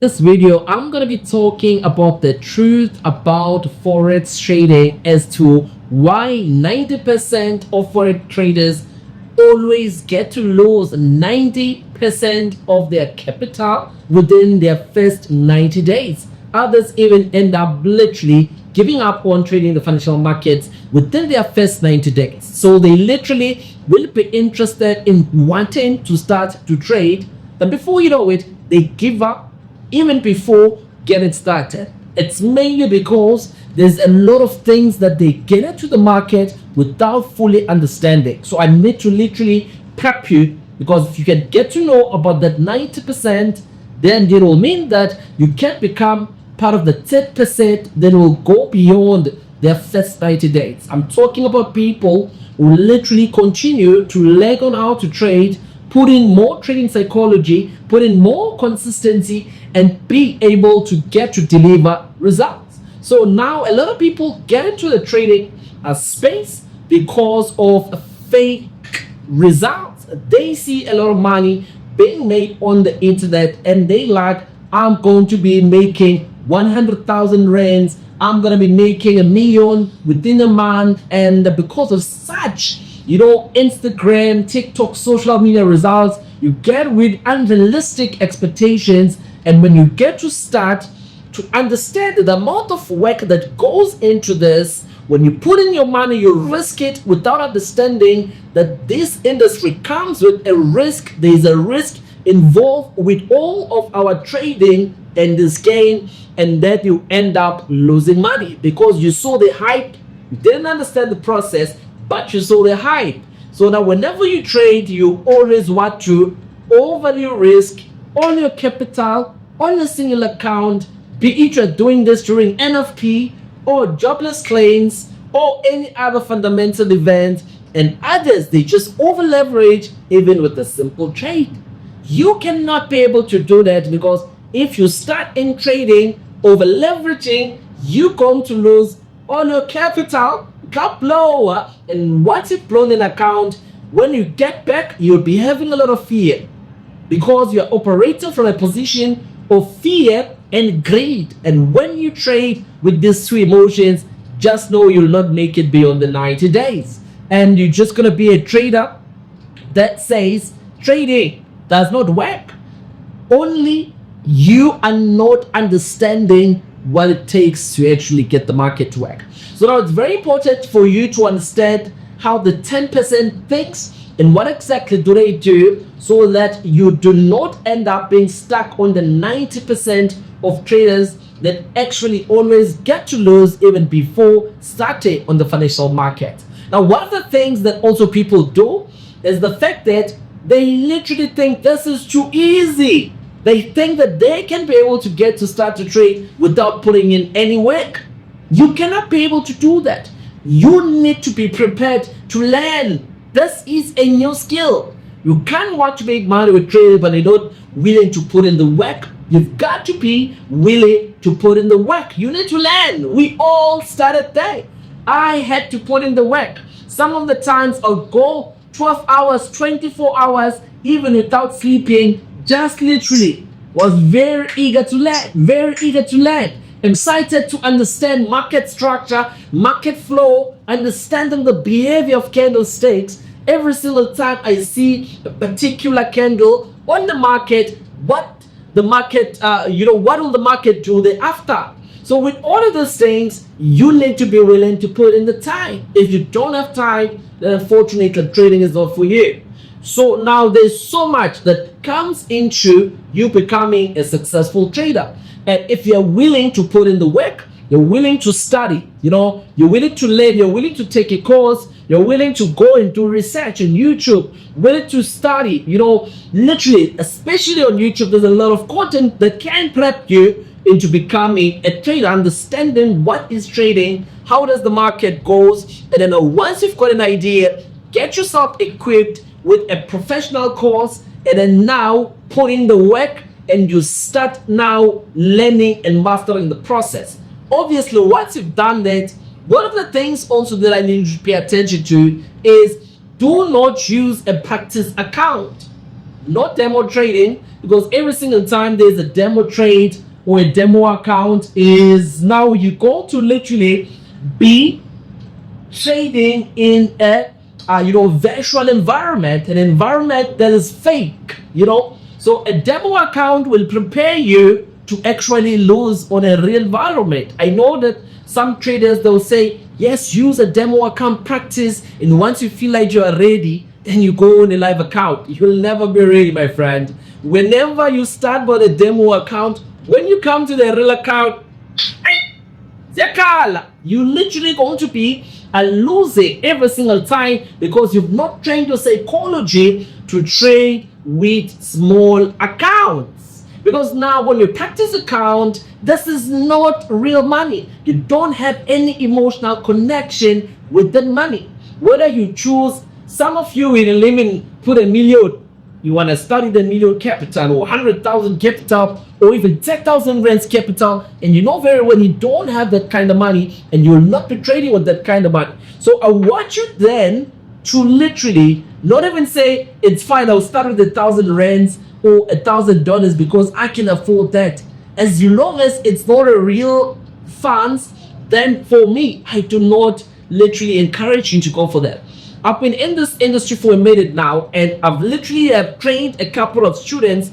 This video, I'm going to be talking about the truth about Forex trading as to why 90% of Forex traders always get to lose 90% of their capital within their first 90 days. Others even end up literally giving up on trading the financial markets within their first 90 days. So they literally will be interested in wanting to start to trade. Then before you know it, they give up even before getting started. It's mainly because there's a lot of things that they get into the market without fully understanding. So I need to literally prep you, because if you can get to know about that 90%, then it will mean that you can become part of the 10% that will go beyond their first 90 days. I'm talking about people who literally continue to learn on how to trade, put in more trading psychology, put in more consistency, and be able to get to deliver results. So now a lot of people get into the trading space because of fake results. They see a lot of money being made on the internet and they like, I'm going to be making 100,000 rands, I'm going to be making $1 million within a month. And because of such, Instagram, TikTok, social media results, you get with unrealistic expectations. And when you get to start to understand the amount of work that goes into this, when you put in your money, you risk it without understanding that this industry comes with a risk. There's a risk involved with all of our trading in this game, and that you end up losing money because you saw the hype, you didn't understand the process, but you saw the hype. So now whenever you trade, you always want to overly risk all your capital on a single account, be it you're doing this during NFP or jobless claims or any other fundamental event, and others, they just over leverage even with a simple trade. You cannot be able to do that, because if you start in trading over leveraging, you're going to lose all your capital, got lower, and once you've blown an account, when you get back, you'll be having a lot of fear because you're operating from a position of fear and greed. And when you trade with these two emotions, just know you'll not make it beyond the 90 days. And you're just going to be a trader that says trading does not work. Only you are not understanding what it takes to actually get the market to work. So now it's very important for you to understand how the 10% thinks and what exactly do they do, so that you do not end up being stuck on the 90% of traders that actually always get to lose even before starting on the financial market. Now, one of the things that also people do is the fact that they literally think this is too easy. They think that they can be able to get to start to trade without putting in any work. You cannot be able to do that. You need to be prepared to learn. This is a new skill. You can't want to make money with trading but you're not willing to put in the work. You've got to be willing to put in the work. You need to learn. We all started there. I had to put in the work. Some of the times I'll go 12 hours, 24 hours, even without sleeping, just literally was very eager to learn, excited to understand market structure, market flow, understanding the behavior of candlesticks. Every single time I see a particular candle on the market, what the market, what will the market do thereafter? So with all of those things, you need to be willing to put in the time. If you don't have time, then unfortunately trading is not for you. So now there's so much that comes into you becoming a successful trader. And if you're willing to put in the work, you're willing to study, you're willing to learn, you're willing to take a course, you're willing to go and do research on YouTube, willing to study, literally, especially on YouTube, there's a lot of content that can prep you into becoming a trader, understanding what is trading, how does the market goes, and then once you've got an idea, get yourself equipped with a professional course, and then now put in the work, and you start now learning and mastering the process. Obviously, once you've done that, one of the things also that I need you to pay attention to is do not use a practice account. not demo trading, because every single time there's a demo trade or a demo account, is now you go to literally be trading in a virtual environment, an environment that is fake. So a demo account will prepare you to actually lose on a real environment. I know that some traders, they'll say, yes, use a demo account, practice, and once you feel like you are ready, then you go on a live account. You'll never be ready, my friend. Whenever you start with a demo account, when you come to the real account, you're literally going to be losing every single time, because you've not trained your psychology to trade with small accounts. Because now when you practice account, this is not real money. You don't have any emotional connection with that money. Whether you choose, some of you will even put $1 million, you want to study the million capital, or 100,000 capital, or even 10,000 rands capital, and you know very well you don't have that kind of money, and you will not be trading with that kind of money. So I want you then to literally not even say, it's fine, I'll start with 1,000 rands or $1,000 because I can afford that. As long as it's not a real funds, then for me, I do not literally encourage you to go for that. I've been in this industry for a minute now, and I've literally have trained a couple of students.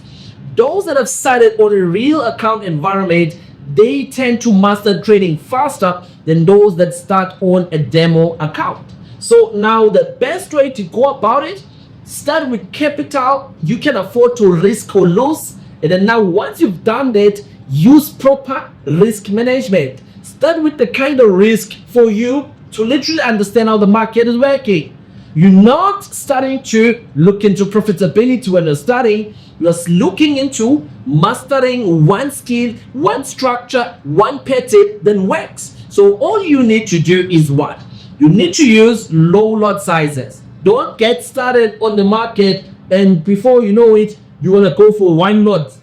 Those that have started on a real account environment, they tend to master trading faster than those that start on a demo account. So now the best way to go about it, start with capital you can afford to risk or lose, and then now once you've done that, use proper risk management. Start with the kind of risk for you to literally understand how the market is working. You're not starting to look into profitability when you're starting. You're looking into mastering one skill, one structure, one pattern that works. So all you need to do is what? You need to use low lot sizes. Don't get started on the market and before you know it, you want to go for one lot.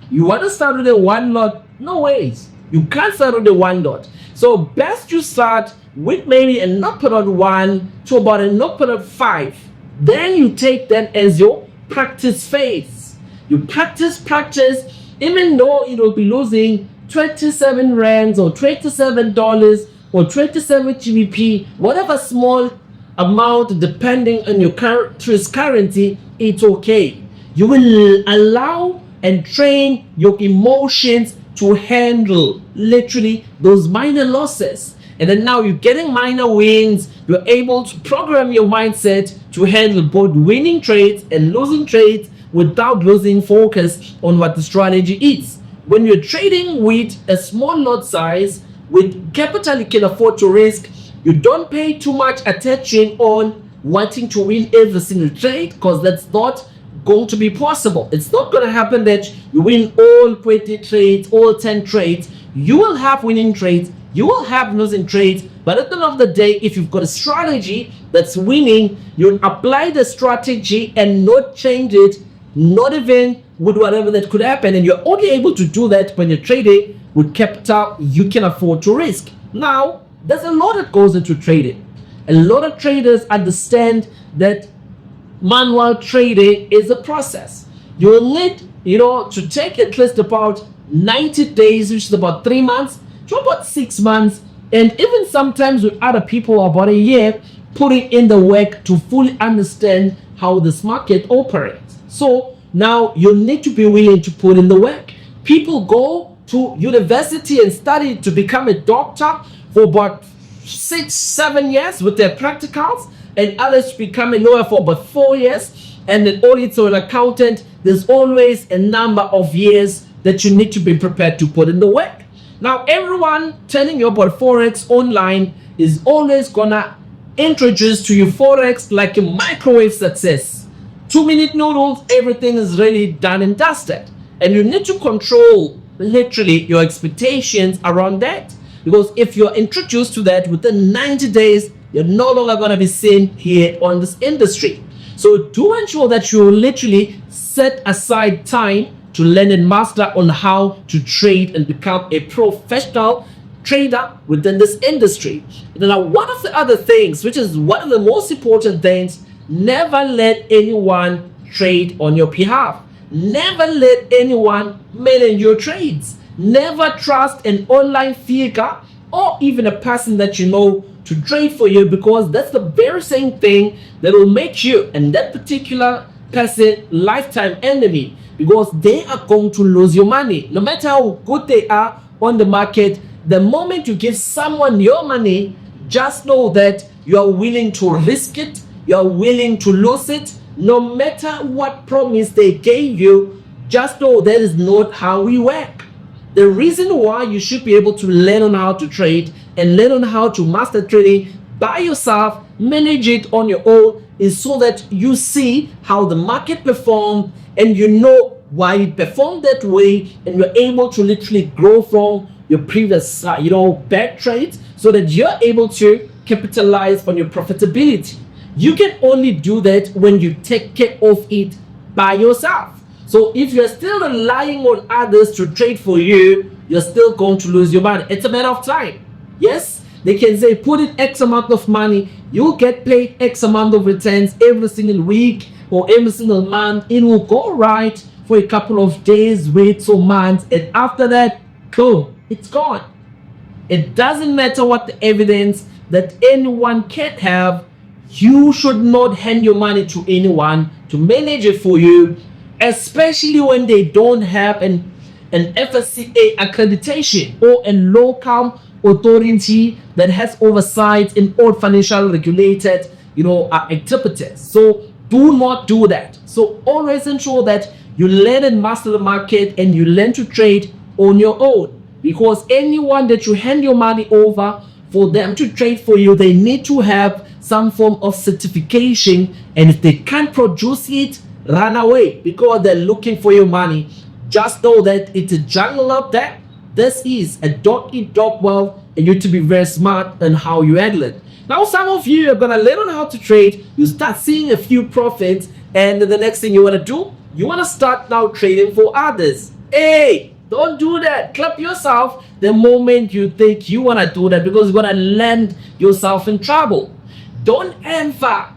You want to start with a one lot? No ways. You can't start with a one lot. So best you start with maybe a 0.1 to about a 0.5. Then you take that as your practice phase. You practice, even though it will be losing 27 rands or $27 or 27 GBP, whatever small amount depending on your currency, it's okay. You will allow and train your emotions to handle literally those minor losses. And then now you're getting minor wins. You're able to program your mindset to handle both winning trades and losing trades without losing focus on what the strategy is. When you're trading with a small lot size, with capital you can afford to risk, you don't pay too much attention on wanting to win every single trade, because that's not going to be possible. It's not going to happen that you win all 20 trades, all 10 trades. You will have winning trades, you will have losing trades, but at the end of the day, if you've got a strategy that's winning, you apply the strategy and not change it, not even with whatever that could happen. And you're only able to do that when you're trading with capital you can afford to risk. Now, there's a lot that goes into trading. A lot of traders understand that manual trading is a process. You'll need, to take at least about 90 days, which is about 3 months, to about 6 months, and even sometimes with other people about a year, putting in the work to fully understand how this market operates. So now you need to be willing to put in the work. People go to university and study to become a doctor for about 6-7 years with their practicals, and others become a lawyer for about 4 years, and an auditor or an accountant. There's always a number of years that you need to be prepared to put in the work. Now, everyone telling you about Forex online is always gonna introduce to you Forex like a microwave success. 2-minute noodles, everything is really done and dusted. And you need to control literally your expectations around that. Because if you're introduced to that within 90 days, you're no longer going to be seen here on this industry. So do ensure that you literally set aside time to learn and master on how to trade and become a professional trader within this industry. Now, one of the other things, which is one of the most important things, never let anyone trade on your behalf. Never let anyone manage your trades. Never trust an online figure or even a person that you know to trade for you, because that's the very same thing that will make you and that particular person lifetime enemy, because they are going to lose your money. No matter how good they are on the market, the moment you give someone your money, just know that you are willing to risk it, you are willing to lose it. No matter what promise they gave you, just know that is not how we work. The reason why you should be able to learn on how to trade and learn on how to master trading by yourself, manage it on your own, is so that you see how the market performed and you know why it performed that way, and you're able to literally grow from your previous bad trades, so that you're able to capitalize on your profitability. You can only do that when you take care of it by yourself. So if you're still relying on others to trade for you, you're still going to lose your money. It's a matter of time. Yes, they can say put in X amount of money, you'll get paid X amount of returns every single week or every single month. It will go right for a couple of days, weeks, or months, and after that, boom, it's gone. It doesn't matter what the evidence that anyone can have. You should not hand your money to anyone to manage it for you, especially when they don't have an FSCA accreditation or a local authority that has oversight in all financial regulated activities. So do not do that. So always ensure that you learn and master the market and you learn to trade on your own, because anyone that you hand your money over for them to trade for you, they need to have some form of certification, and if they can't produce it, run away, because they're looking for your money. Just know that it's a jungle out there. This is a dog eat dog world, and you need to be very smart in how you handle it. Now some of you are gonna learn on how to trade, you start seeing a few profits, and the next thing you want to do, you want to start now trading for others. Hey, don't do that. Clap yourself the moment you think you want to do that, because you're going to land yourself in trouble. Don't ever,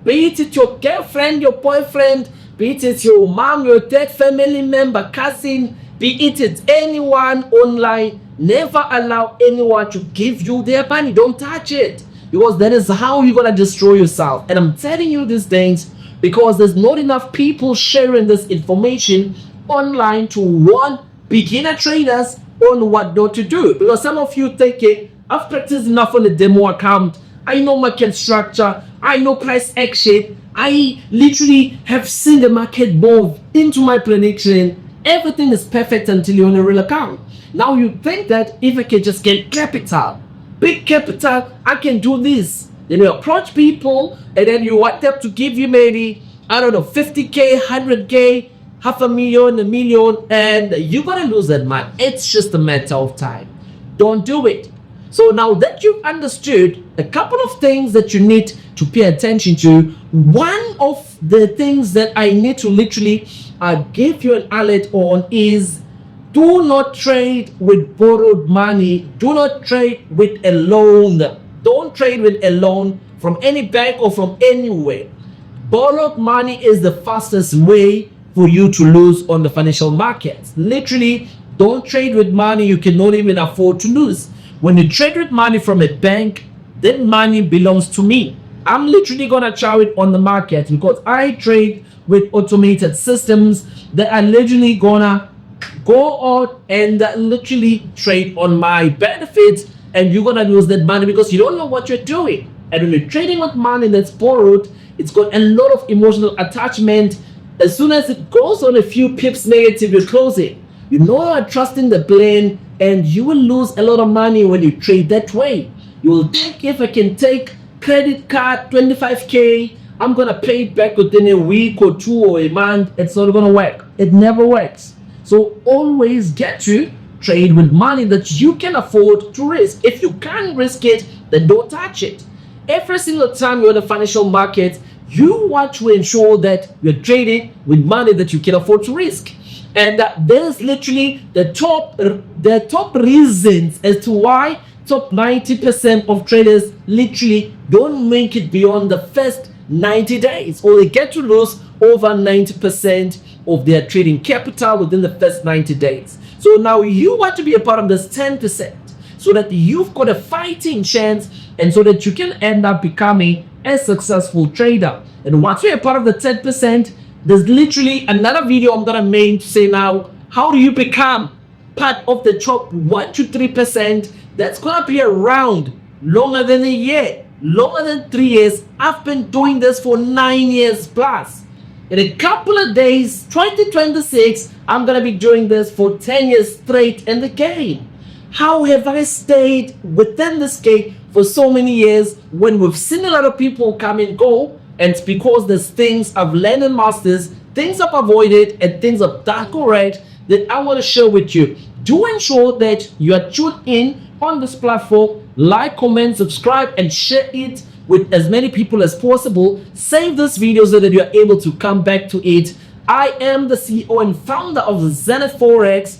be it your girlfriend, your boyfriend, be it your mom, your dad, family member, cousin, be it anyone online, never allow anyone to give you their money. Don't touch it, because that is how you're going to destroy yourself. And I'm telling you these things because there's not enough people sharing this information online to warn beginner traders on what not to do. Because some of you thinking, I've practiced enough on the demo account, I know market structure, I know price action, I literally have seen the market move into my prediction, everything is perfect until you're on a real account. Now you think that if I can just get capital, big capital, I can do this. Then you approach people and then you want them to give you maybe, I don't know, 50K, 100K, $500,000, $1 million, and you're gonna lose that money. It's just a matter of time. Don't do it. So now that you've understood a couple of things that you need to pay attention to, one of the things that I need to literally give you an alert on is, do not trade with borrowed money. Do not trade with a loan. Don't trade with a loan from any bank or from anywhere. Borrowed money is the fastest way for you to lose on the financial markets. Literally, don't trade with money you cannot even afford to lose. When you trade with money from a bank, that money belongs to me. I'm literally gonna chow it on the market because I trade with automated systems that are literally gonna go out and literally trade on my benefits, and you're gonna lose that money because you don't know what you're doing. And when you're trading with money that's borrowed, it's got a lot of emotional attachment. As soon as it goes on a few pips negative, you close it. You know you're trusting the plan, and you will lose a lot of money when you trade that way. You will think, if I can take credit card 25K, I'm gonna pay it back within a week or two or a month. It's not gonna work. It never works. So always get to trade with money that you can afford to risk. If you can't risk it, then don't touch it. Every single time you're in the financial market, you want to ensure that you're trading with money that you can afford to risk. And there's literally the top reasons as to why top 90% of traders literally don't make it beyond the first 90 days, or they get to lose over 90% of their trading capital within the first 90 days. So now you want to be a part of this 10% so that you've got a fighting chance and so that you can end up becoming a successful trader. And once you're a part of the 10%, there's literally another video I'm gonna make to say now, how do you become part of the top 1 to 3% that's gonna be around longer than a year, longer than 3 years. I've been doing this for 9 years plus. In a couple of days, 2026, I'm gonna be doing this for 10 years straight in the game. How have I stayed within this game for so many years when we've seen a lot of people come and go? And it's because there's things I've learned and masters, things I've avoided, and things I've done correct that I want to share with you. Do ensure that you are tuned in on this platform. Like, comment, subscribe, and share it with as many people as possible. Save this video so that you are able to come back to it. I am the CEO and founder of Zenith Forex.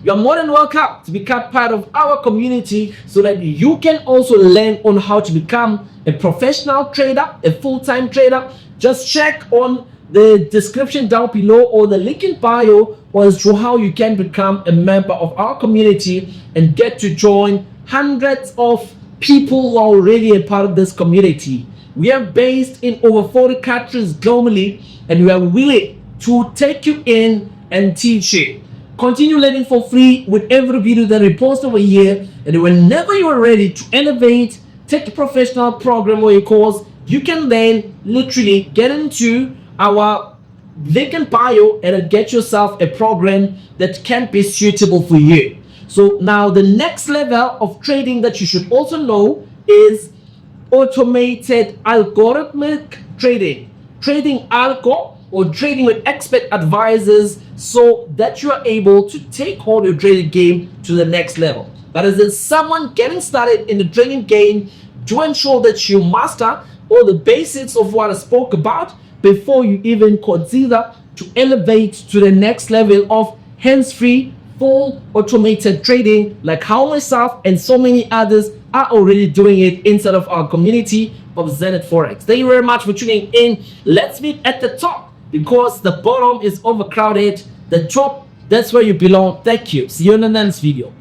You're more than welcome to become part of our community so that you can also learn on how to become a professional trader, a full-time trader. Just check on the description down below or the link in bio as to how you can become a member of our community and get to join hundreds of people who are already a part of this community. We are based in over 40 countries globally, and we are willing to take you in and teach you. Continue learning for free with every video that we post over here, and whenever you are ready to elevate, take a professional program or a course, you can then literally get into our link in bio and get yourself a program that can be suitable for you. So now the next level of trading that you should also know is automated algorithmic trading. Trading algo or trading with expert advisors so that you are able to take hold of your trading game to the next level. That is, as someone getting started in the trading game, to ensure that you master all the basics of what I spoke about before you even consider to elevate to the next level of hands-free, full automated trading, like how myself and so many others are already doing it inside of our community of Zenith Forex. Thank you very much for tuning in. Let's meet at the top because the bottom is overcrowded. The top, that's where you belong. Thank you. See you in the next video.